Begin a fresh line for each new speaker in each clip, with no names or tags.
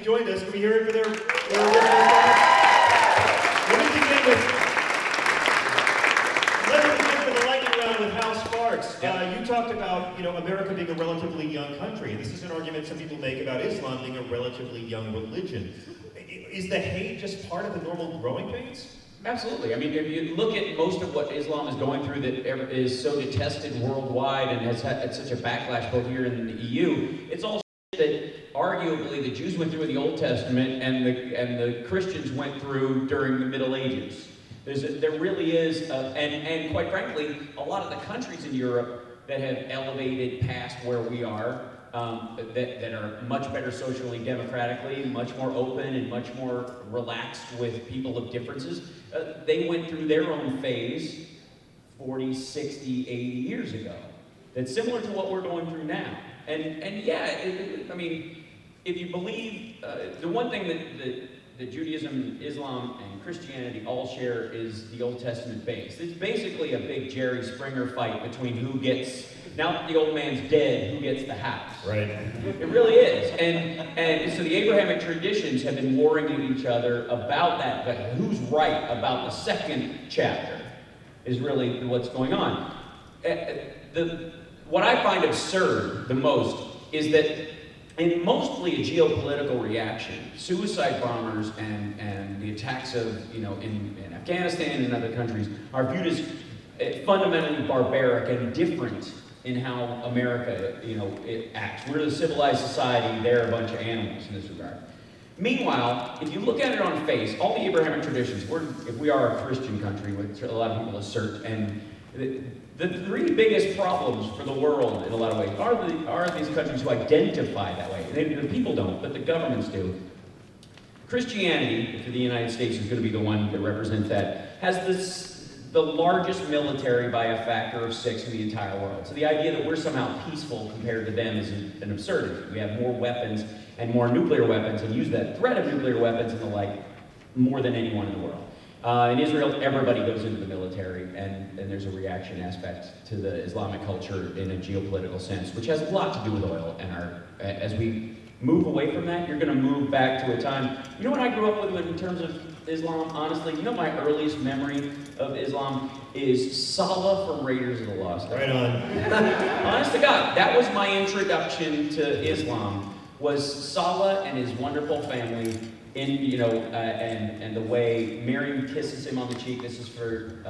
joined us. Can we hear it for their Let me begin with the lightning round with Hal Sparks. You talked about, America being a relatively young country. This is an argument some people make about Islam being a relatively young religion. Is the hate just part of the normal growing pains?
Absolutely. I mean, if you look at most of what Islam is going through that is so detested worldwide and has had such a backlash both here and in the EU, it's all that arguably the Jews went through in the Old Testament and the Christians went through during the Middle Ages. There really is, and quite frankly, a lot of the countries in Europe that have elevated past where we are, that are much better socially, democratically, much more open and much more relaxed with people of differences, they went through their own phase 40, 60, 80 years ago. That's similar to what we're going through now. And yeah, I mean, if you believe, the one thing that Judaism, Islam, and Christianity all share is the Old Testament base. It's basically a big Jerry Springer fight between who gets, now that the old man's dead, who gets the house.
Right.
It really is. And so the Abrahamic traditions have been warring at each other about that, but who's right about the second chapter is really what's going on. What I find absurd the most is that in mostly a geopolitical reaction, suicide bombers and the attacks of, in Afghanistan and other countries are viewed as fundamentally barbaric and different in how America, it acts. We're a civilized society, they're a bunch of animals in this regard. Meanwhile, if you look at it on face, all the Abrahamic traditions, if we are a Christian country, which a lot of people assert, and the three biggest problems for the world in a lot of ways are these countries who identify that way. The people don't, but the governments do. Christianity, for the United States is going to be the one that represents that, has the largest military by a factor of 6 in the entire world. So the idea that we're somehow peaceful compared to them is an absurdity. We have more weapons and more nuclear weapons and use that threat of nuclear weapons and the like more than anyone in the world. In Israel, everybody goes into the military, and there's a reaction aspect to the Islamic culture in a geopolitical sense, which has a lot to do with oil. And as we move away from that, you're going to move back to a time. You know what I grew up with in terms of Islam, honestly? My earliest memory of Islam is Salah from Raiders of the Lost Ark.
Right on.
Honest to God, that was my introduction to Islam, was Salah and his wonderful family. And the way Miriam kisses him on the cheek, this is for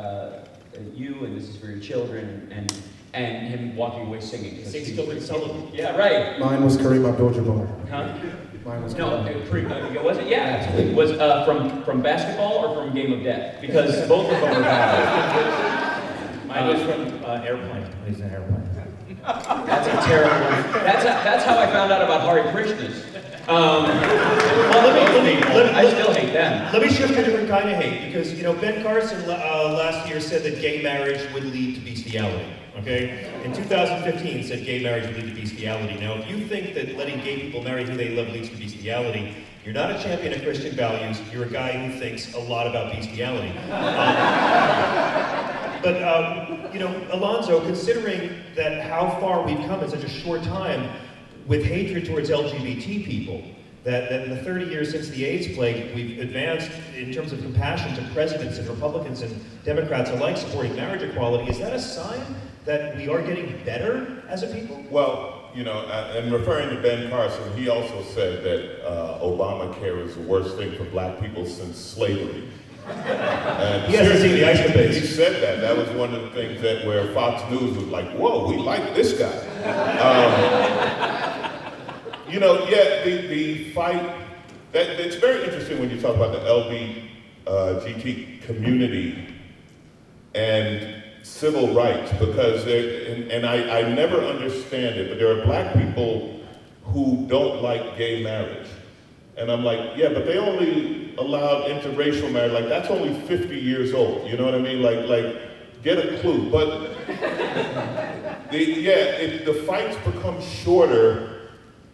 you, and this is for your children, and him walking away singing.
Sings Gilbert Sullivan.
Yeah, right.
Mine was Kareem Abdul-Jabbar.
Huh?
Mine was
Was it? Yeah, absolutely. Was from basketball or from Game of Death? Because both of them were bad.
Mine was from Airplane. He's an airplane.
That's a terrible one. That's how I found out about Hare Krishnas.
I
still hate them.
Let me shift to a different kind of hate, because Ben Carson last year said that gay marriage would lead to bestiality. Okay, in 2015 said gay marriage would lead to bestiality. Now, if you think that letting gay people marry who they love leads to bestiality, you're not a champion of Christian values. You're a guy who thinks a lot about bestiality. But Alonzo, considering that how far we've come in such a short time with hatred towards LGBT people, that in the 30 years since the AIDS plague, we've advanced in terms of compassion to presidents and Republicans and Democrats alike supporting marriage equality, is that a sign that we are getting better as a people?
Well, and referring to Ben Carson, he also said that Obamacare is the worst thing for black people since slavery. And
he hasn't seen the ice debates.
He said that. That was one of the things where Fox News was like, whoa, we like this guy. The fight, it's very interesting when you talk about the LGBT community and civil rights, because I never understand it, but there are black people who don't like gay marriage. And I'm like, yeah, but they only allowed interracial marriage, like that's only 50 years old, you know what I mean? Like get a clue. But the fights become shorter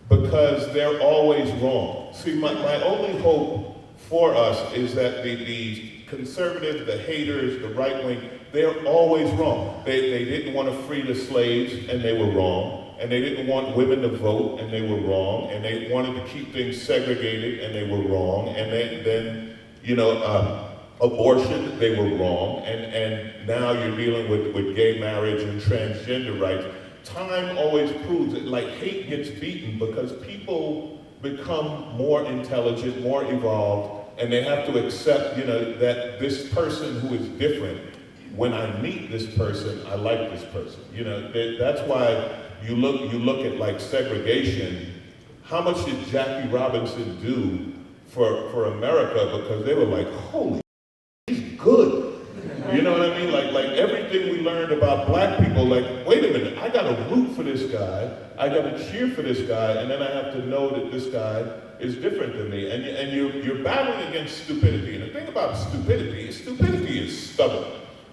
because they're always wrong. See, my only hope for us is that the conservatives, the haters, the right wing, they're always wrong. They didn't want to free the slaves, and they were wrong. and they didn't want women to vote, and they were wrong, and they wanted to keep things segregated, and they were wrong, and then abortion, they were wrong, and now you're dealing with gay marriage and transgender rights. Time always proves it. Like, hate gets beaten because people become more intelligent, more evolved, and they have to accept, that this person who is different, when I meet this person, I like this person. That's why you look at like segregation. How much did Jackie Robinson do for America? Because they were like, holy, he's good. You know what I mean? Like everything we learned about black people, like, wait a minute, I gotta root for this guy, I gotta cheer for this guy, and then I have to know that this guy is different than me. And you're battling against stupidity. And the thing about stupidity is stubborn.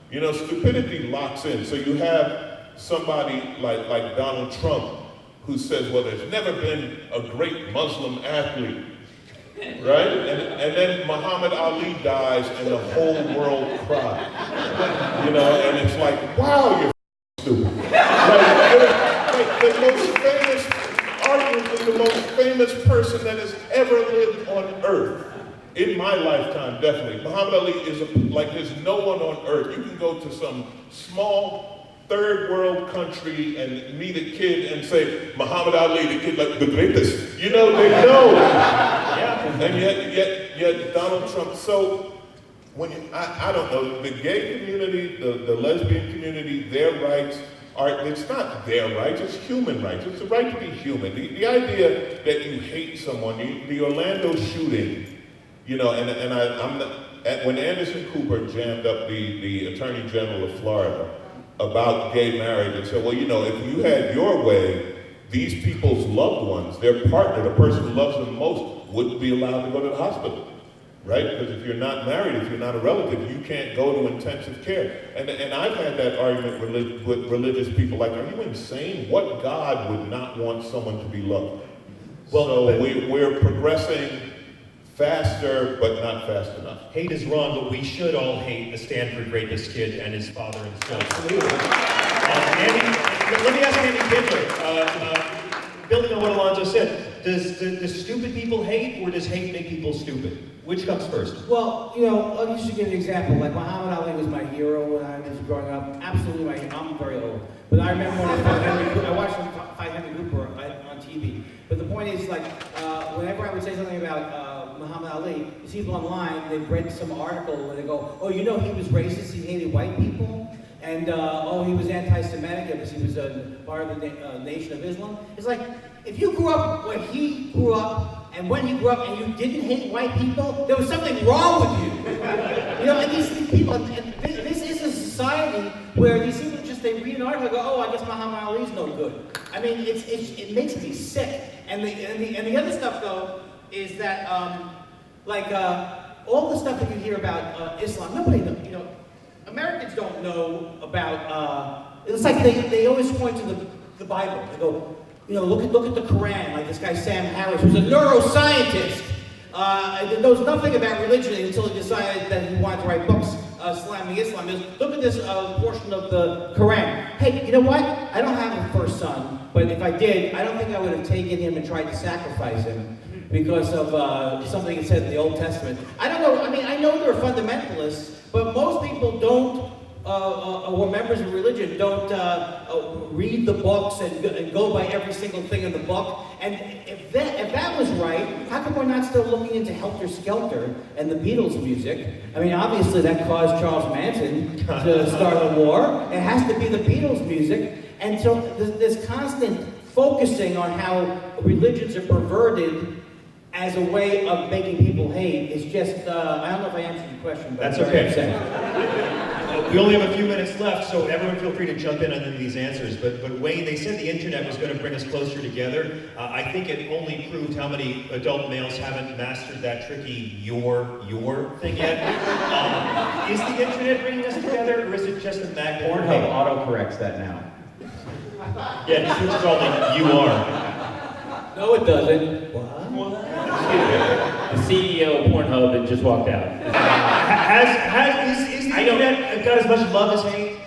Stupidity locks in. So you have somebody like Donald Trump who says, well, there's never been a great Muslim athlete. Right? And then Muhammad Ali dies and the whole world cries. And it's like, wow, you're stupid. The most famous, arguably the most famous person that has ever lived on earth, in my lifetime, definitely. Muhammad Ali is there's no one on earth. You can go to some small third world country and meet a kid and say, Muhammad Ali, the kid, like the greatest. They know. Yeah. And yet Donald Trump. So when I don't know, the gay community, the lesbian community, their rights it's not their rights, it's human rights. It's the right to be human. The idea that you hate someone, the Orlando shooting, when Anderson Cooper jammed up the Attorney General of Florida about gay marriage and said, well, if you had your way, these people's loved ones, their partner, the person who loves them most, wouldn't be allowed to go to the hospital, right? Because if you're not married, if you're not a relative, you can't go to intensive care. And I've had that argument with religious people, like, are you insane? What God would not want someone to be loved? Well, we're progressing faster, but not fast enough.
Hate is wrong, but we should all hate the Stanford rapist kid and his father and son.
Absolutely.
Let me ask Andy Kindler, building on what Alonzo said, does stupid people hate, or does hate make people stupid? Which comes first?
Well, I'll just give an example. Like, Muhammad Ali was my hero when I was growing up. Absolutely, I'm very old. But I remember when I watched him fight Henry Cooper on TV. But the point is, like, whenever I would say something about Muhammad Ali, you see people online, they've read some article where they go, oh, he was racist, he hated white people, and he was anti-Semitic because he was a part of the Nation of Islam. It's like, if you grew up where he grew up, and when he grew up, and you didn't hate white people, there was something wrong with you. And these people, and this is a society where these people they read an article and go, oh, I guess Muhammad Ali's no good. I mean, it makes me sick. And the other stuff, though, is that, all the stuff that you hear about Islam, nobody knows, Americans don't know about, it's like they always point to the Bible. They go, look at the Quran, like this guy Sam Harris, who's a neuroscientist, and knows nothing about religion until he decided that he wanted to write books slamming Islam. Look at this portion of the Quran. Hey, you know what? I don't have a first son, but if I did, I don't think I would have taken him and tried to sacrifice him because of something it said in the Old Testament. I don't know. I mean, I know there are fundamentalists, but most people don't, or members of religion don't read the books and go by every single thing in the book. And if that was right, how come we're not still looking into Helter Skelter and the Beatles music? I mean, obviously that caused Charles Manson to start a war. It has to be the Beatles music. And so this constant focusing on how religions are perverted as a way of making people hate is just, I don't know if I answered your question, but
that's okay. We only have a few minutes left, so everyone feel free to jump in on any of these answers. But Wayne, they said the internet was going to bring us closer together. I think it only proved how many adult males haven't mastered that tricky your thing yet. Is the internet bringing us together, or is it just a magnet?
Pornhub auto-corrects that now.
Yeah, just switches all to you are.
No, it doesn't. What?
The CEO of Pornhub had just walked out.
Is the internet got as much love as hate?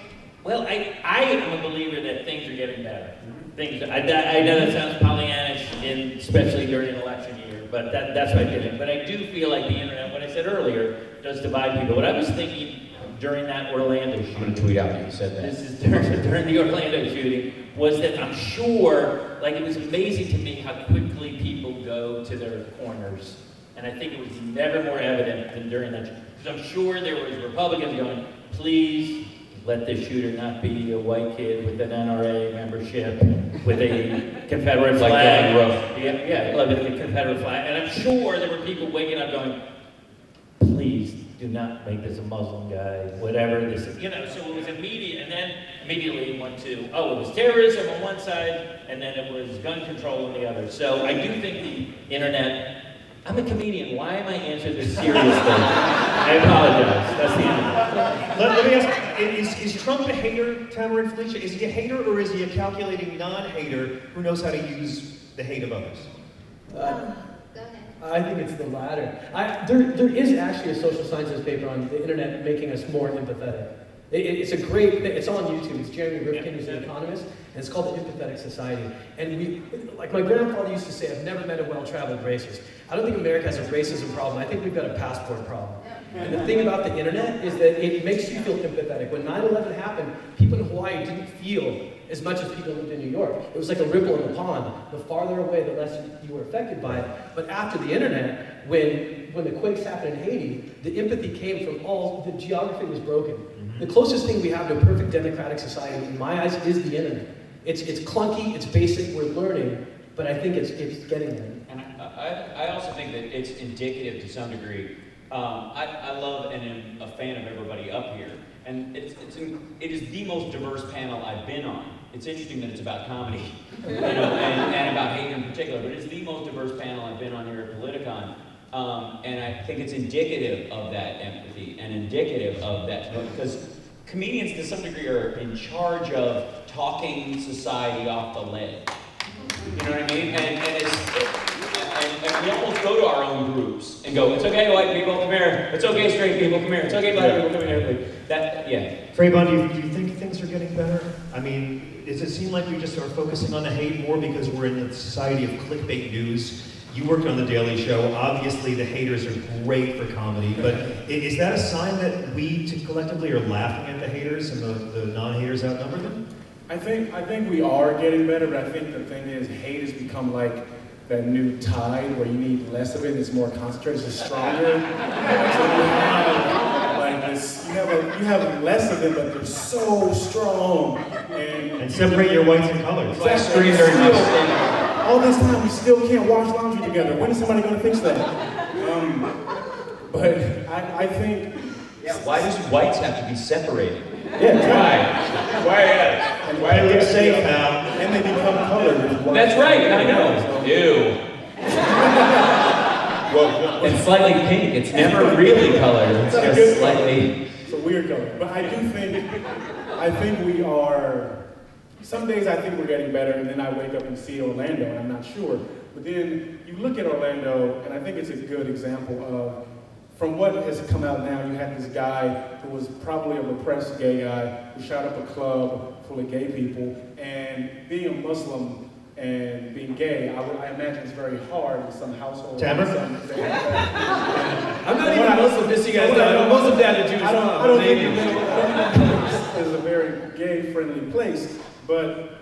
Well, I am a believer that things are getting better. I know that sounds Pollyannish, especially during an election year, but that's what I feel. But I do feel like the internet, what I said earlier, does divide people. What I was thinking during that Orlando shooting,
I'm going to tweet out that you said that.
this is during the Orlando shooting, was that I'm sure, like it was amazing to me how quickly people go to their corners. And I think it was never more evident than during that. Because I'm sure there was Republicans going, please let the shooter not be a white kid with an NRA membership, with a Confederate
Like
flag.
Dylan
Yeah, with a Confederate flag. And I'm sure there were people waking up going, please do not make this a Muslim guy, whatever this is. So it was immediate, and then immediately it went to, it was terrorism on one side, and then it was gun control on the other. So I do think the internet, I'm a comedian, why am I answering this seriously? I apologize, that's the internet.
Let me ask, is Trump a hater, Tamer and Felicia? Is he a hater, or is he a calculating non-hater who knows how to use the hate of others?
Go ahead. I think it's the latter. There is actually a social sciences paper on the internet making us more empathetic. It's a great, it's on YouTube. It's Jeremy Rifkin, who's an economist, and it's called The Empathetic Society. And like my grandfather used to say, I've never met a well-traveled racist. I don't think America has a racism problem. I think we've got a passport problem. And the thing about the internet is that it makes you feel empathetic. When 9/11 happened, people in Hawaii didn't feel as much as people lived in New York. It was like a ripple in the pond. The farther away, the less you were affected by it. But after the internet, when the quakes happened in Haiti, the empathy came from the geography was broken. The closest thing we have to a perfect democratic society, in my eyes, is the internet. It's clunky, it's basic, we're learning, but I think it's getting there.
And I also think that it's indicative to some degree. I love and am a fan of everybody up here. And it is the most diverse panel I've been on. It's interesting that it's about comedy, and about hate in particular, but it's the most diverse panel I've been on here at Politicon. And I think it's indicative of that empathy and indicative of that, because comedians to some degree are in charge of talking society off the ledge. You know what I mean? And we almost go to our own groups and go, it's okay, white people, come here. It's okay, straight people, come here. It's okay, black people, come here.
Trayvon, do you think things are getting better? I mean, does it seem like we just are focusing on the hate more because we're in the society of clickbait news? You worked on The Daily Show. Obviously, the haters are great for comedy, but is that a sign that we collectively are laughing at the haters and the non-haters outnumber them?
I think we are getting better, but I think the thing is, hate has become like that new tide where you need less of it, it's more concentrated, it's stronger. So you have like this, you have less of it, but they're so strong.
And separate your whites and colors.
Exactly. All this time, we still can't wash laundry together. When is somebody going to fix that? But I think...
Yeah, why does whites have to be separated?
Yeah,
Why do they safe now?
And they become colored.
That's right, I know. Ew. It's slightly pink. It's never really colored. It's just slightly...
It's a weird color. But I think we are... Some days I think we're getting better, and then I wake up and see Orlando, and I'm not sure. But then you look at Orlando, and I think it's a good example of, from what has come out now, you had this guy who was probably a repressed gay guy who shot up a club full of gay people, and being a Muslim and being gay, I imagine it's very hard in some households.
Tamer?
I'm not even Muslim, just so you guys know. I'm Muslim dad and Jewish mom.
I don't think it's a very gay-friendly place, but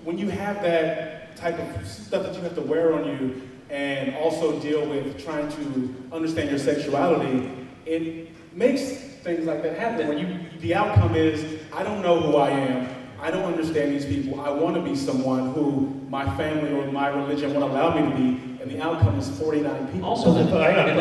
when you have that type of stuff that you have to wear on you, and also deal with trying to understand your sexuality, it makes things like that happen. When the outcome is, I don't know who I am, I don't understand these people, I want to be someone who my family or my religion won't allow me to be, and the outcome is 49 people.
Also, the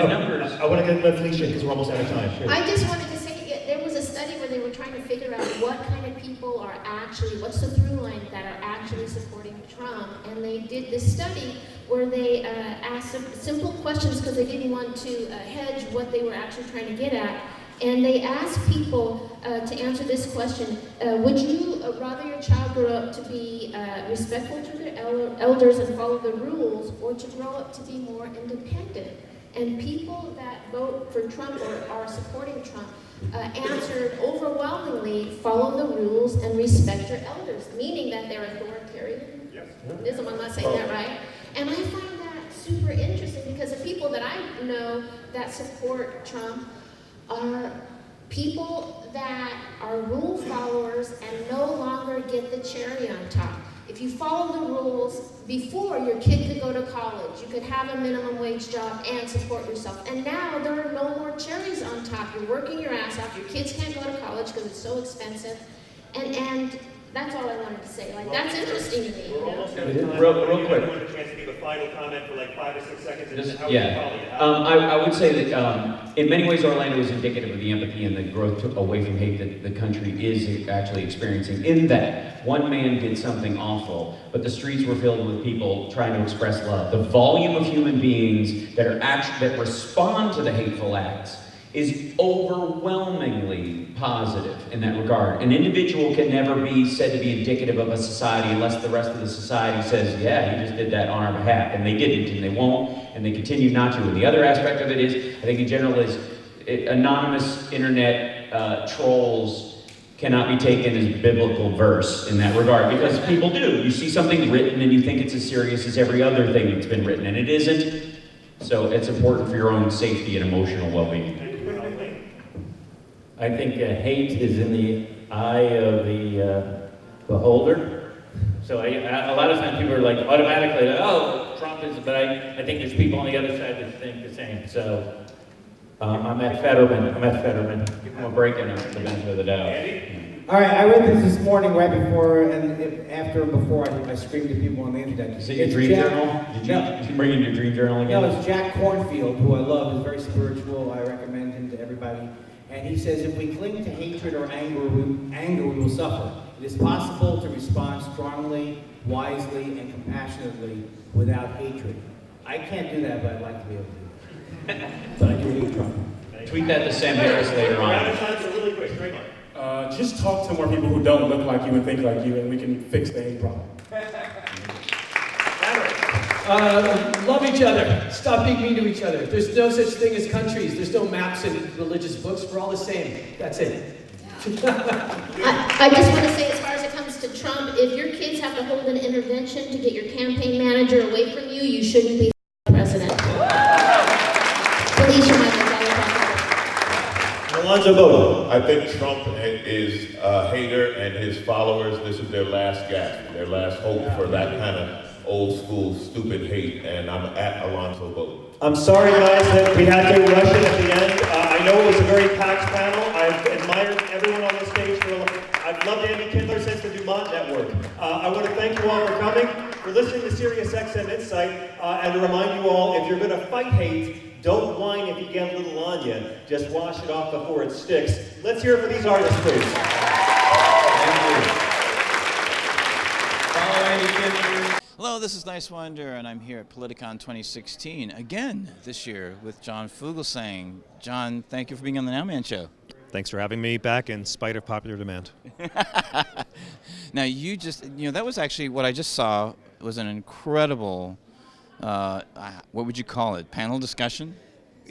numbers.
I want to get Felicia because we're almost out of time. Sure.
I just wanted to say, there was a study where they were trying to figure out what kind of people are actually, what's the through line that are actually supporting Trump, and they did this study where they asked some simple questions because they didn't want to hedge what they were actually trying to get at. And they asked people to answer this question, would you rather your child grow up to be respectful to their elders and follow the rules, or to grow up to be more independent? And people that vote for Trump or are supporting Trump answered overwhelmingly, follow the rules and respect your elders, meaning that they're authoritarian.
Yes.
I'm not saying that right. And I find that super interesting because the people that I know that support Trump are people that are rule followers and no longer get the cherry on top. If you follow the rules, before your kid could go to college, you could have a minimum wage job and support yourself. And now there are no more cherries on top. You're working your ass off. Your kids can't go to college because it's so expensive. And that's all I wanted to say. Like, that's interesting to me.
We're almost out of time.
Real quick.
I want a chance to give a final comment for like 5 or 6 seconds. And how
Yeah.
would you follow you?
I would say that in many ways Orlando is indicative of the empathy and the growth away from hate that the country is actually experiencing, in that one man did something awful, but the streets were filled with people trying to express love. The volume of human beings that that respond to the hateful acts is overwhelmingly positive in that regard. An individual can never be said to be indicative of a society unless the rest of the society says, yeah, he just did that on our behalf, and they didn't, and they won't, and they continue not to. And the other aspect of it is, I think in general, is anonymous internet trolls cannot be taken as biblical verse in that regard, because people do. You see something written and you think it's as serious as every other thing that's been written, and it isn't. So it's important for your own safety and emotional well-being.
I think hate is in the eye of the beholder. So a lot of times people are like automatically, like, oh, Trump is, but I think there's people on the other side that think the same. So I'm at Federman.
Give them a break and the benefit of the doubt.
All right, I read this morning right before and after and before I screamed at people on the internet.
Is it your dream journal? Did you bring in your dream journal again?
No, it's Jack Cornfield, who I love. He's very spiritual. I recommend him to everybody. And he says, if we cling to hatred or anger, we will suffer. It is possible to respond strongly, wisely, and compassionately without hatred. I can't do that, but I'd like to be able to do that. But I do hate Trump.
Tweet that to Sam Harris later
We're out of
on.
time, so really quick, straight line.
Just talk to more people who don't look like you and think like you, and we can fix the hate problem.
Love each other. Stop being mean to each other. There's no such thing as countries. There's no maps in religious books. We're all the same. That's it.
I just want to say, as far as it comes to Trump, if your kids have to hold an intervention to get your campaign manager away from you, you shouldn't be president. Felicia,
Alonzo Bodden.
I think Trump is a hater, and his followers, this is their last gasp, their last hope for that kind of old school stupid hate, and I'm at Alonzo Bodden.
I'm sorry, guys, that we had to rush it at the end. I know it was a very packed panel. I've admired everyone on the stage. I've loved Andy Kindler since the Dumont Network. I want to thank you all for coming, for listening to Sirius XM Insight, and to remind you all, if you're going to fight hate, don't whine if you get a little on you. Just wash it off before it sticks. Let's hear it for these artists, please.
Thank you.
Follow Andy Kindler.
Hello, this is Niswander, and I'm here at Politicon 2016 again this year with John Fugelsang. John, thank you for being on the NOWMAN show.
Thanks for having me back in spite of popular demand.
Now, that was actually what I just saw. It was an incredible, what would you call it, panel discussion?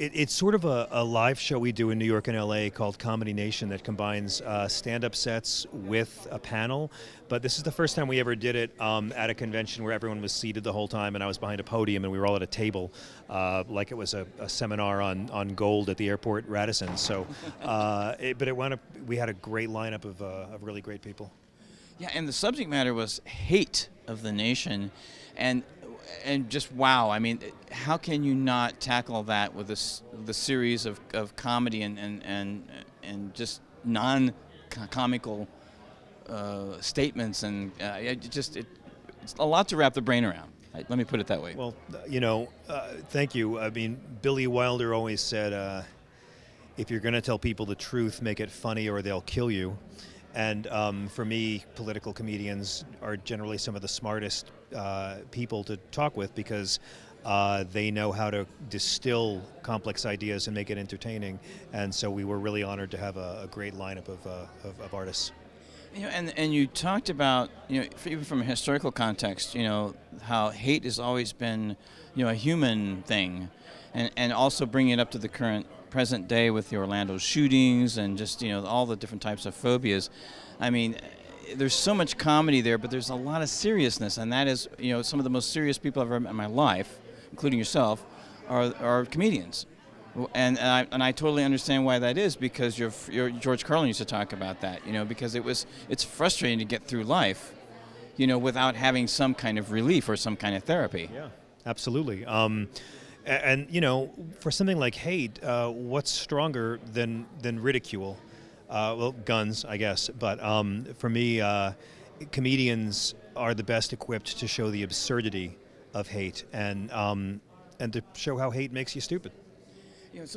It's sort of a live show we do in New York and LA called ComedyNation that combines stand-up sets with a panel. But this is the first time we ever did it at a convention where everyone was seated the whole time and I was behind a podium and we were all at a table like it was a seminar on gold at the airport Radisson. So, we had a great lineup of really great people.
Yeah, and the subject matter was hate of the nation, and just wow. I mean, how can you not tackle that with the series of comedy and just non-comical statements, and it's a lot to wrap the brain around. Let me put it that way.
Well, thank you. I mean, Billy Wilder always said, if you're going to tell people the truth, make it funny or they'll kill you. And for me, political comedians are generally some of the smartest people to talk with because they know how to distill complex ideas and make it entertaining. And so we were really honored to have a great lineup of artists.
And you talked about, even from a historical context, how hate has always been, a human thing, and also bringing it up to the current present day with the Orlando shootings and just, all the different types of phobias. I mean, there's so much comedy there, but there's a lot of seriousness, and that is, some of the most serious people I've ever met in my life, including yourself, are comedians. And I totally understand why that is, because George Carlin used to talk about that, because it's frustrating to get through life, without having some kind of relief or some kind of therapy.
Yeah, absolutely. And for something like hate, what's stronger than ridicule? Well, guns, I guess. But for me, comedians are the best equipped to show the absurdity of hate and to show how hate makes you stupid.
One of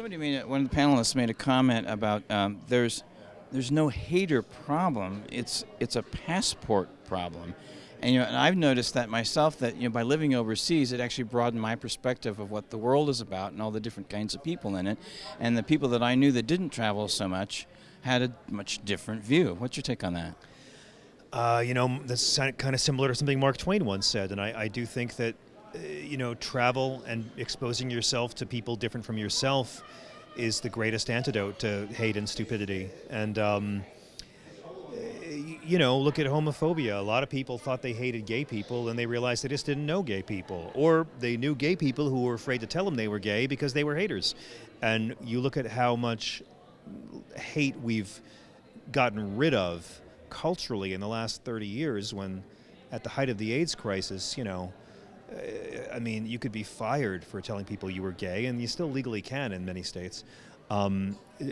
the panelists made a comment about there's no hater problem. It's a passport problem. And and I've noticed that myself, that by living overseas, it actually broadened my perspective of what the world is about and all the different kinds of people in it. And the people that I knew that didn't travel so much had a much different view. What's your take on that?
That's kind of similar to something Mark Twain once said, and I do think that travel and exposing yourself to people different from yourself is the greatest antidote to hate and stupidity. And look at homophobia. A lot of people thought they hated gay people, and they realized they just didn't know gay people. Or they knew gay people who were afraid to tell them they were gay because they were haters. And you look at how much hate we've gotten rid of culturally in the last 30 years, when at the height of the AIDS crisis, you could be fired for telling people you were gay, and you still legally can in many states.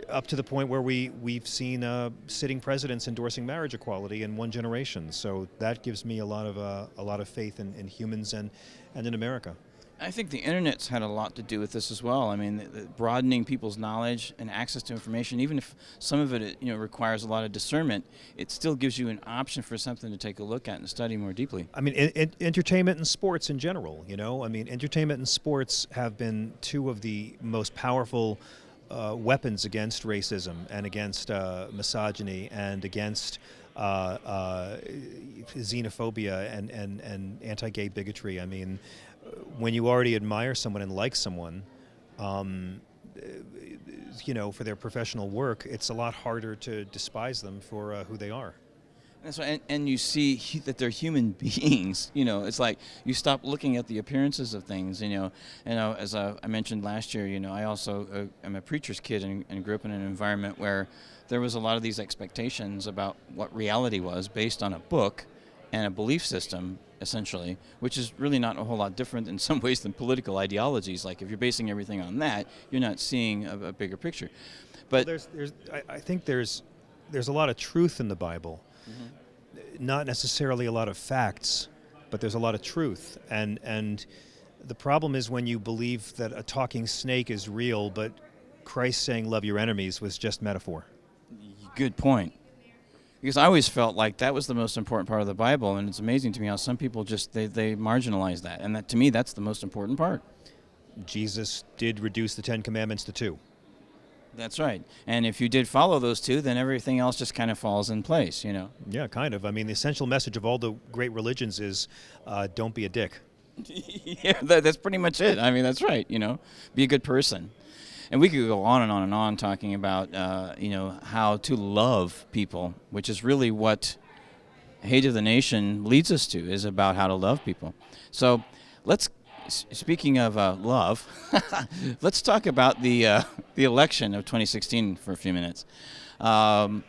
Up to the point where we've seen sitting presidents endorsing marriage equality in one generation. So that gives me a lot of faith in humans and in America.
I think the internet's had a lot to do with this as well. I mean, broadening people's knowledge and access to information, even if some of it requires a lot of discernment, it still gives you an option for something to take a look at and study more deeply.
I mean, entertainment and sports in general. Entertainment and sports have been two of the most powerful weapons against racism and against misogyny and against xenophobia and anti-gay bigotry. I mean, when you already admire someone and like someone, for their professional work, it's a lot harder to despise them for who they are.
That's right, and you see that they're human beings. It's like you stop looking at the appearances of things. As I mentioned last year, I also am a preacher's kid and grew up in an environment where there was a lot of these expectations about what reality was based on a book and a belief system, essentially, which is really not a whole lot different in some ways than political ideologies. Like if you're basing everything on that, you're not seeing a bigger picture. But
I think there's a lot of truth in the Bible. Mm-hmm. Not necessarily a lot of facts, but there's a lot of truth. And the problem is when you believe that a talking snake is real, but Christ saying love your enemies was just metaphor.
Good point. Because I always felt like that was the most important part of the Bible, and it's amazing to me how some people just, they marginalize that. And that, to me, that's the most important part.
Jesus did reduce the 10 Commandments to 2.
That's right. And if you did follow those 2, then everything else just kind of falls in place,
Yeah, kind of. I mean, the essential message of all the great religions is don't be a dick.
Yeah, that's pretty much it. I mean, that's right, Be a good person. And we could go on and on and on talking about, how to love people, which is really what Hate of the Nation leads us to, is about how to love people. So speaking of love, let's talk about the election of 2016 for a few minutes. Right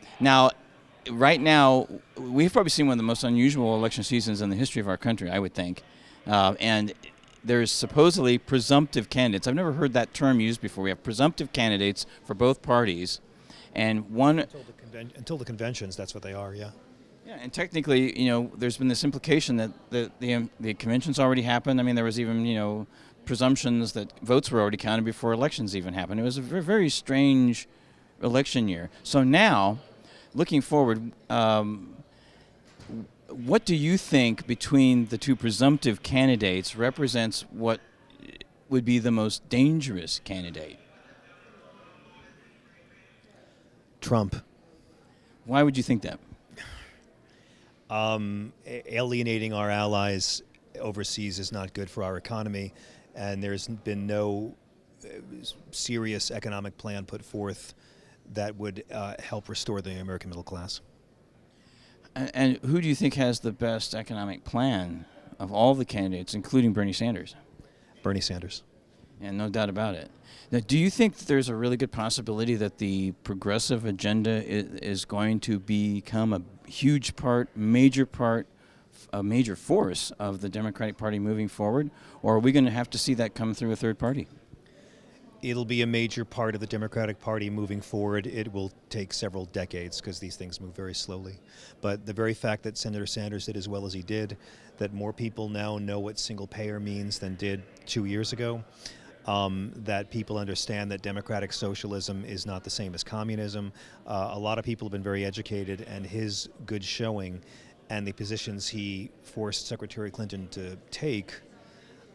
now, we've probably seen one of the most unusual election seasons in the history of our country, I would think. And there's supposedly presumptive candidates. I've never heard that term used before. We have presumptive candidates for both parties, and one
until the conventions, that's what they are. Yeah.
Yeah, and technically, there's been this implication that the conventions already happened. I mean, there was even presumptions that votes were already counted before elections even happened. It was a very, very strange election year. So now, looking forward. What do you think between the 2 presumptive candidates represents what would be the most dangerous candidate?
Trump.
Why would you think that?
Alienating our allies overseas is not good for our economy, and there's been no serious economic plan put forth that would help restore the American middle class.
And who do you think has the best economic plan of all the candidates, including Bernie Sanders?
Bernie Sanders.
And no doubt about it. Now, do you think that there's a really good possibility that the progressive agenda is going to become a huge part, a major force of the Democratic Party moving forward? Or are we going to have to see that come through a third party?
It'll be a major part of the Democratic Party moving forward. It will take several decades because these things move very slowly. But the very fact that Senator Sanders did as well as he did, that more people now know what single payer means than did 2 years ago, that people understand that democratic socialism is not the same as communism. A lot of people have been very educated, and his good showing and the positions he forced Secretary Clinton to take,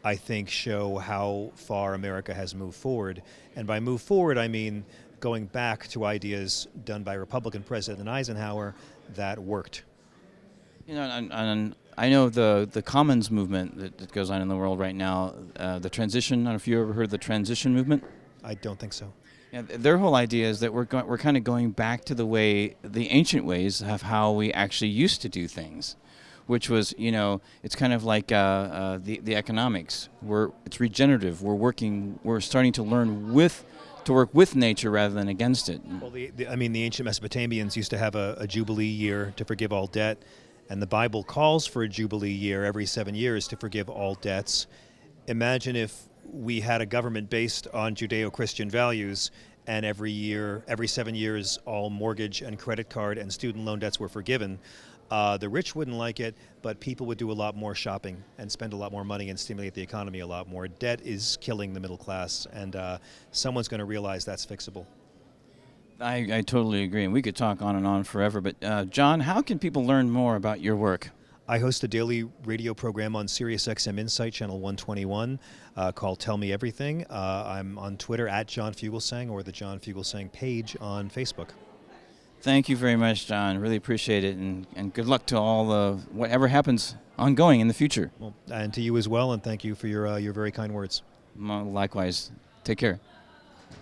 I think, show how far America has moved forward. And by move forward, I mean going back to ideas done by Republican President Eisenhower that worked.
You know, and I know the commons movement that goes on in the world right now, the transition, I don't know if you ever heard of the transition movement?
I don't think so.
Yeah, their whole idea is that we're kind of going back to the ancient ways of how we actually used to do things, which was, you know, it's kind of like the economics. It's regenerative. We're starting to learn to work with nature rather than against it.
Well, the ancient Mesopotamians used to have a jubilee year to forgive all debt, and the Bible calls for a jubilee year every 7 years to forgive all debts. Imagine if we had a government based on Judeo-Christian values, and every 7 years, all mortgage and credit card and student loan debts were forgiven. The rich wouldn't like it, but people would do a lot more shopping and spend a lot more money and stimulate the economy a lot more. Debt is killing the middle class, and someone's going to realize that's fixable.
I totally agree, and we could talk on and on forever, but John, how can people learn more about your work?
I host a daily radio program on Sirius XM Insight, channel 121, called Tell Me Everything. I'm on Twitter at John Fugelsang, or the John Fugelsang page on Facebook.
Thank you very much, John. Really appreciate it, and good luck to all whatever happens ongoing in the future.
Well, and to you as well, and thank you for your very kind words.
Likewise. Take care.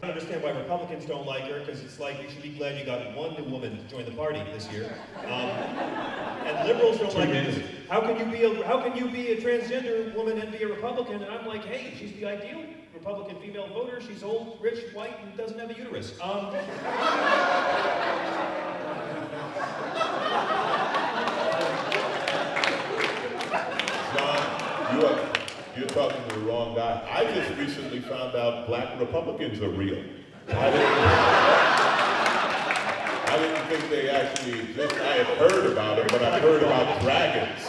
I don't understand why Republicans don't like her, because it's like you should be glad you got one new woman to join the party this year. And liberals don't like her. How can you be a transgender woman and be a Republican? And I'm like, hey, she's the ideal Republican female voter. She's old, rich, white, and doesn't have a uterus.
John, you're talking to the wrong guy. I just recently found out black Republicans are real. I didn't think they actually exist. I had heard about them, but I heard about dragons.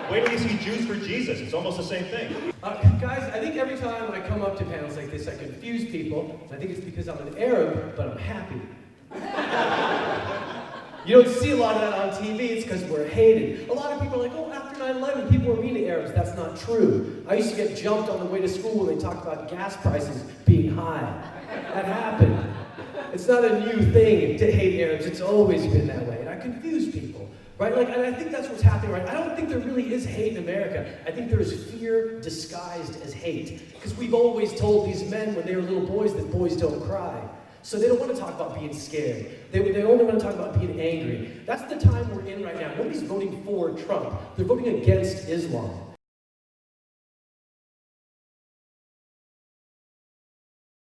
Wait till you see Jews for Jesus. It's almost the same thing.
Guys, I think every time I come up to panels like this, I confuse people. I think it's because I'm an Arab, but I'm happy. You don't see a lot of that on TV, it's because we're hated. A lot of people are like, oh, after 9/11, people were mean to Arabs. That's not true. I used to get jumped on the way to school when they talked about gas prices being high. That happened. It's not a new thing to hate Arabs. It's always been that way. And I confuse people, right? And I think that's what's happening, right? I don't think there really is hate in America. I think there is fear disguised as hate. Because we've always told these men when they were little boys that boys don't cry. So they don't want to talk about being scared. They only want to talk about being angry. That's the time we're in right now. Nobody's voting for Trump. They're voting against Islam.